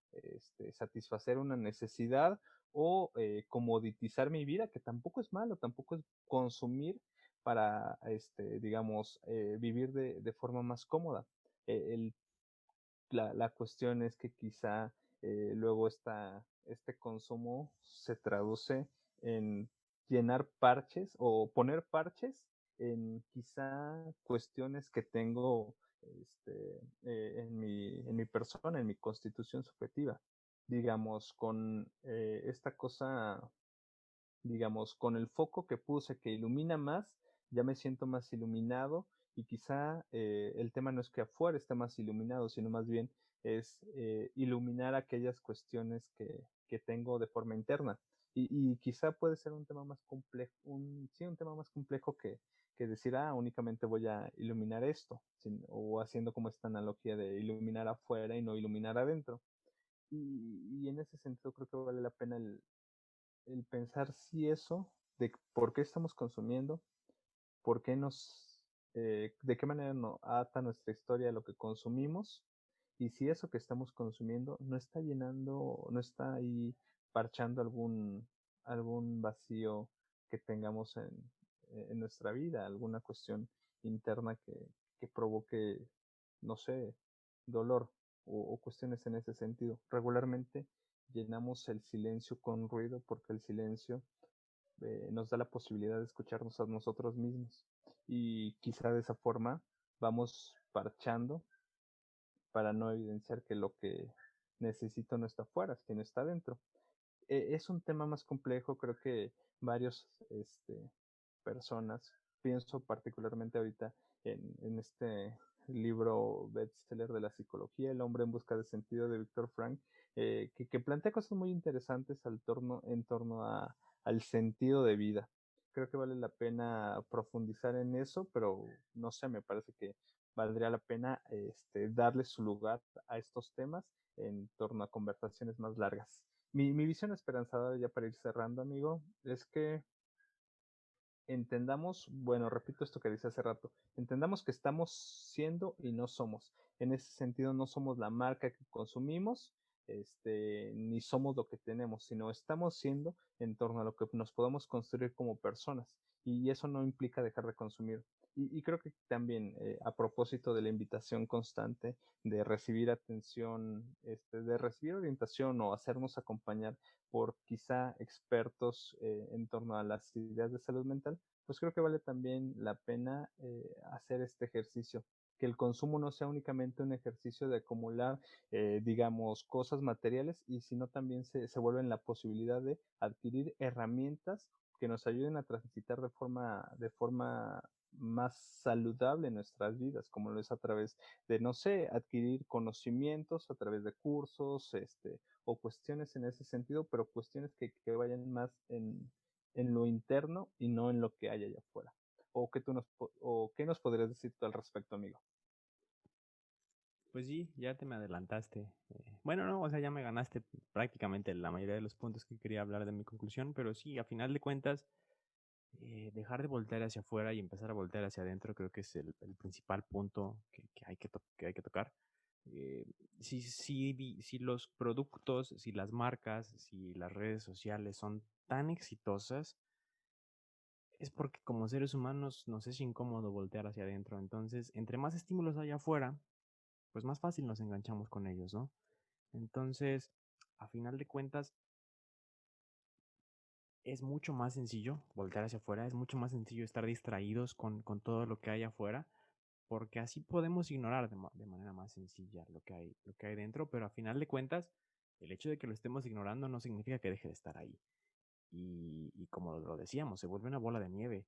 satisfacer una necesidad o comoditizar mi vida, que tampoco es malo, tampoco es consumir para, digamos, vivir de forma más cómoda. El la cuestión es que quizá luego este consumo se traduce en llenar parches o poner parches en quizá cuestiones que tengo en mi persona, en mi constitución subjetiva. Digamos, con esta cosa, digamos, con el foco que puse que ilumina más, ya me siento más iluminado y quizá el tema no es que afuera esté más iluminado, sino más bien es iluminar aquellas cuestiones que tengo de forma interna. Y quizá puede ser un tema más complejo, sí, un tema más complejo que decir, únicamente voy a iluminar esto, o haciendo como esta analogía de iluminar afuera y no iluminar adentro. Y en ese sentido creo que vale la pena el pensar si eso, de por qué estamos consumiendo, por qué de qué manera nos ata nuestra historia a lo que consumimos, y si eso que estamos consumiendo no está llenando, no está ahí parchando algún vacío que tengamos en nuestra vida, alguna cuestión interna que provoque, no sé, dolor o cuestiones en ese sentido. Regularmente llenamos el silencio con ruido porque el silencio nos da la posibilidad de escucharnos a nosotros mismos y quizá de esa forma vamos parchando para no evidenciar que lo que necesito no está afuera, sino está dentro. Es un tema más complejo, creo que varios personas, pienso particularmente ahorita en este libro bestseller de la psicología, El hombre en busca de sentido de Víctor Frank, que plantea cosas muy interesantes en torno al sentido de vida. Creo que vale la pena profundizar en eso, pero no sé, me parece que valdría la pena darle su lugar a estos temas en torno a conversaciones más largas. Mi visión esperanzadora, ya para ir cerrando, amigo, es que entendamos, bueno, repito esto que dice hace rato, entendamos que estamos siendo y no somos. En ese sentido, no somos la marca que consumimos, ni somos lo que tenemos, sino estamos siendo en torno a lo que nos podemos construir como personas. Y eso no implica dejar de consumir. Y creo que también, a propósito de la invitación constante de recibir atención, de recibir orientación o hacernos acompañar por quizá expertos en torno a las ideas de salud mental, pues creo que vale también la pena hacer este ejercicio, que el consumo no sea únicamente un ejercicio de acumular, digamos, cosas materiales, y sino también se vuelve en la posibilidad de adquirir herramientas que nos ayuden a transitar de forma más saludable en nuestras vidas, como lo es a través de, no sé, adquirir conocimientos a través de cursos, o cuestiones en ese sentido, pero cuestiones que vayan más en lo interno y no en lo que hay allá afuera. O qué nos podrías decir tú al respecto, amigo. Pues sí, ya te me adelantaste. Bueno, no, o sea, ya me ganaste prácticamente la mayoría de los puntos que quería hablar de mi conclusión, pero sí, a final de cuentas, dejar de voltear hacia afuera y empezar a voltear hacia adentro creo que es el principal punto que hay que tocar. Eh, si los productos, si las marcas, si las redes sociales son tan exitosas, es porque como seres humanos nos es incómodo voltear hacia adentro. Entonces, entre más estímulos hay afuera, pues más fácil nos enganchamos con ellos, ¿no? Entonces, a final de cuentas, es mucho más sencillo voltear hacia afuera, es mucho más sencillo estar distraídos con todo lo que hay afuera, porque así podemos ignorar de manera más sencilla lo que hay dentro, pero a final de cuentas, el hecho de que lo estemos ignorando no significa que deje de estar ahí. Y como lo decíamos, se vuelve una bola de nieve.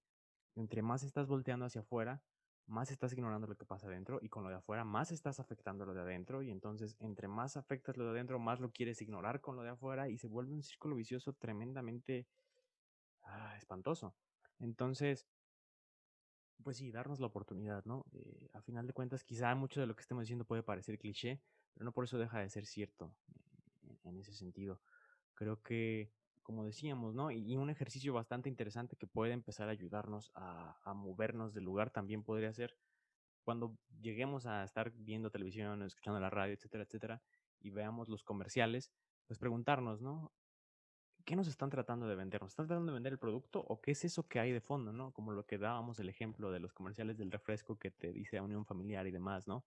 Entre más estás volteando hacia afuera, más estás ignorando lo que pasa adentro y con lo de afuera más estás afectando lo de adentro y entonces entre más afectas lo de adentro, más lo quieres ignorar con lo de afuera y se vuelve un círculo vicioso tremendamente espantoso. Entonces, pues sí, darnos la oportunidad, ¿no? A final de cuentas, quizá mucho de lo que estemos diciendo puede parecer cliché, pero no por eso deja de ser cierto en ese sentido. Creo que, como decíamos, ¿no? Y un ejercicio bastante interesante que puede empezar a ayudarnos a movernos del lugar también podría ser cuando lleguemos a estar viendo televisión, escuchando la radio, etcétera, etcétera, y veamos los comerciales, pues preguntarnos, ¿no? ¿Qué nos están tratando de vender? ¿Nos están tratando de vender el producto o qué es eso que hay de fondo, ¿no? Como lo que dábamos el ejemplo de los comerciales del refresco que te dice a unión familiar y demás, ¿no?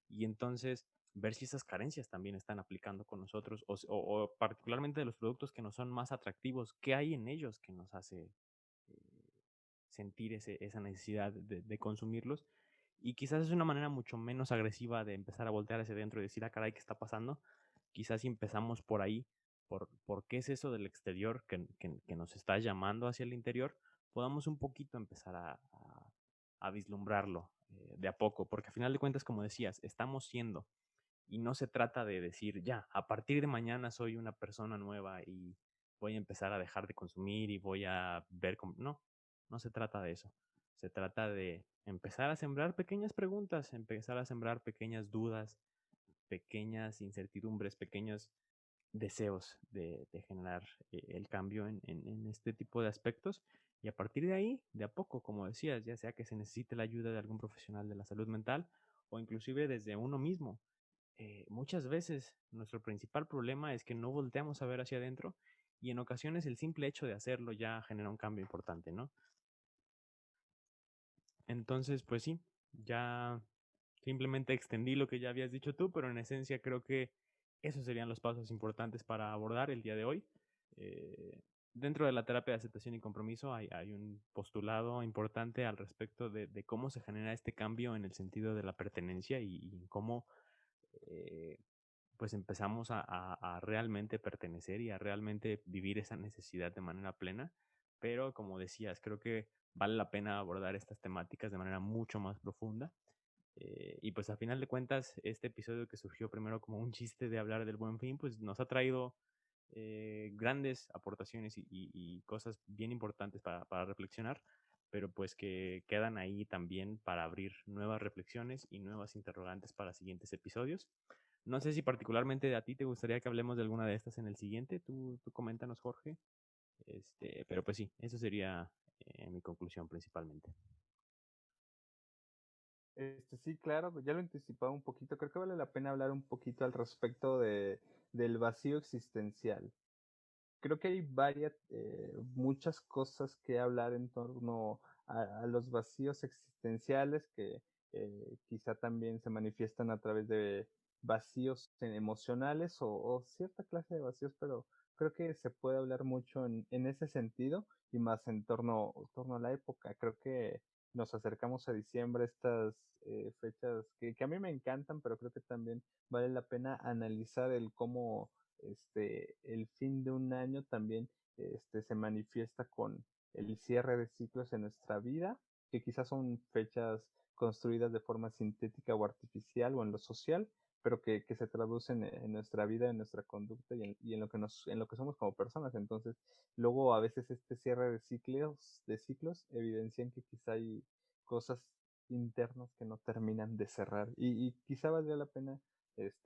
Y entonces ver si esas carencias también están aplicando con nosotros o particularmente de los productos que nos son más atractivos, ¿qué hay en ellos que nos hace sentir esa necesidad de consumirlos? Y quizás es una manera mucho menos agresiva de empezar a voltear hacia adentro y decir, ah, caray, ¿qué está pasando? Quizás si empezamos por ahí, por qué es eso del exterior que nos está llamando hacia el interior, podamos un poquito empezar a vislumbrarlo de a poco, porque a final de cuentas, como decías, estamos siendo, y no se trata de decir, ya, a partir de mañana soy una persona nueva y voy a empezar a dejar de consumir y voy a ver cómo... No, no se trata de eso. Se trata de empezar a sembrar pequeñas preguntas, empezar a sembrar pequeñas dudas, pequeñas incertidumbres, pequeños deseos de generar el cambio en este tipo de aspectos. Y a partir de ahí, de a poco, como decías, ya sea que se necesite la ayuda de algún profesional de la salud mental o inclusive desde uno mismo. Muchas veces nuestro principal problema es que no volteamos a ver hacia adentro y en ocasiones el simple hecho de hacerlo ya genera un cambio importante, ¿no? Entonces, pues sí, ya simplemente extendí lo que ya habías dicho tú, pero en esencia creo que esos serían los pasos importantes para abordar el día de hoy. Eh, Dentro de la terapia de aceptación y compromiso hay un postulado importante al respecto de cómo se genera este cambio en el sentido de la pertenencia y cómo eh, pues empezamos a realmente pertenecer y a realmente vivir esa necesidad de manera plena. Pero como decías, creo que vale la pena abordar estas temáticas de manera mucho más profunda. Y pues a final de cuentas, este episodio que surgió primero como un chiste de hablar del Buen Fin, pues nos ha traído grandes aportaciones y cosas bien importantes para reflexionar, pero pues que quedan ahí también para abrir nuevas reflexiones y nuevas interrogantes para siguientes episodios. No sé si particularmente a ti te gustaría que hablemos de alguna de estas en el siguiente. Tú coméntanos, Jorge. Pero pues sí, eso sería mi conclusión principalmente. Sí, claro, ya lo anticipaba un poquito. Creo que vale la pena hablar un poquito al respecto del vacío existencial. Creo que hay muchas cosas que hablar en torno a los vacíos existenciales que quizá también se manifiestan a través de vacíos emocionales o cierta clase de vacíos, pero creo que se puede hablar mucho en ese sentido y más en torno a la época. Creo que nos acercamos a diciembre, estas fechas que a mí me encantan, pero creo que también vale la pena analizar el cómo el fin de un año también se manifiesta con el cierre de ciclos en nuestra vida que quizás son fechas construidas de forma sintética o artificial o en lo social, pero que se traducen en nuestra vida, en nuestra conducta y en lo que en lo que somos como personas. Entonces, luego a veces este cierre de ciclos evidencian que quizá hay cosas internas que no terminan de cerrar y quizá valdría la pena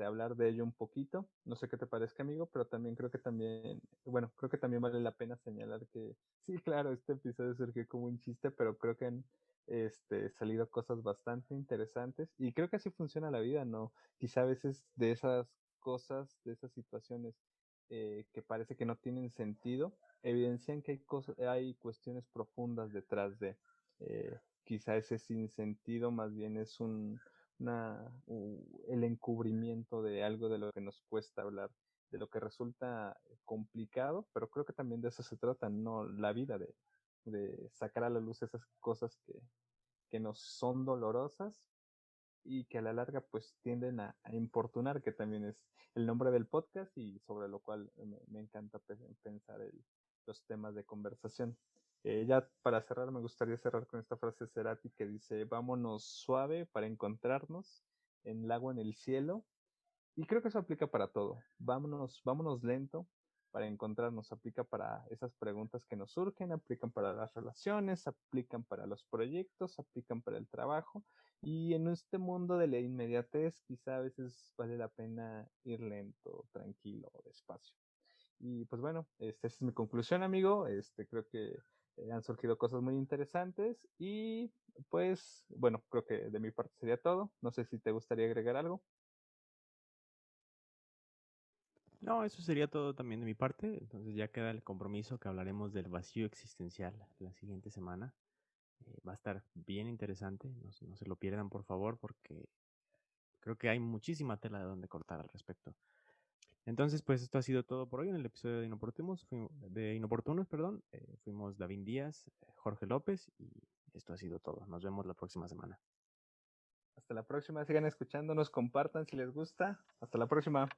hablar de ello un poquito. No sé qué te parezca, amigo, pero también creo que también, bueno, creo que también vale la pena señalar que, sí, claro, este episodio surgió como un chiste, pero creo que han salido cosas bastante interesantes y creo que así funciona la vida, ¿no? Quizá a veces de esas cosas, de esas situaciones que parece que no tienen sentido, evidencian que hay cosas, hay cuestiones profundas detrás de quizá ese sinsentido más bien es el encubrimiento de algo de lo que nos cuesta hablar, de lo que resulta complicado, pero creo que también de eso se trata, no la vida, de sacar a la luz esas cosas que nos son dolorosas y que a la larga pues tienden a importunar, que también es el nombre del podcast y sobre lo cual me encanta pensar los temas de conversación. Ya para cerrar, me gustaría cerrar con esta frase de Cerati que dice, vámonos suave para encontrarnos en lago en el cielo, y creo que eso aplica para todo. Vámonos lento para encontrarnos, aplica para esas preguntas que nos surgen, aplican para las relaciones, aplican para los proyectos, aplican para el trabajo. Y en este mundo de la inmediatez, quizá a veces vale la pena ir lento, tranquilo, despacio. Y pues bueno, esa es mi conclusión, amigo. Creo que han surgido cosas muy interesantes y pues bueno, creo que de mi parte sería todo. No sé si te gustaría agregar algo. No, eso sería todo también de mi parte. Entonces ya queda el compromiso que hablaremos del vacío existencial la siguiente semana. Va a estar bien interesante. No se lo pierdan, por favor, porque creo que hay muchísima tela de donde cortar al respecto. Entonces, pues esto ha sido todo por hoy en el episodio de Inoportunos, perdón. Fuimos David Díaz, Jorge López y esto ha sido todo. Nos vemos la próxima semana. Hasta la próxima, sigan escuchándonos, compartan si les gusta. Hasta la próxima.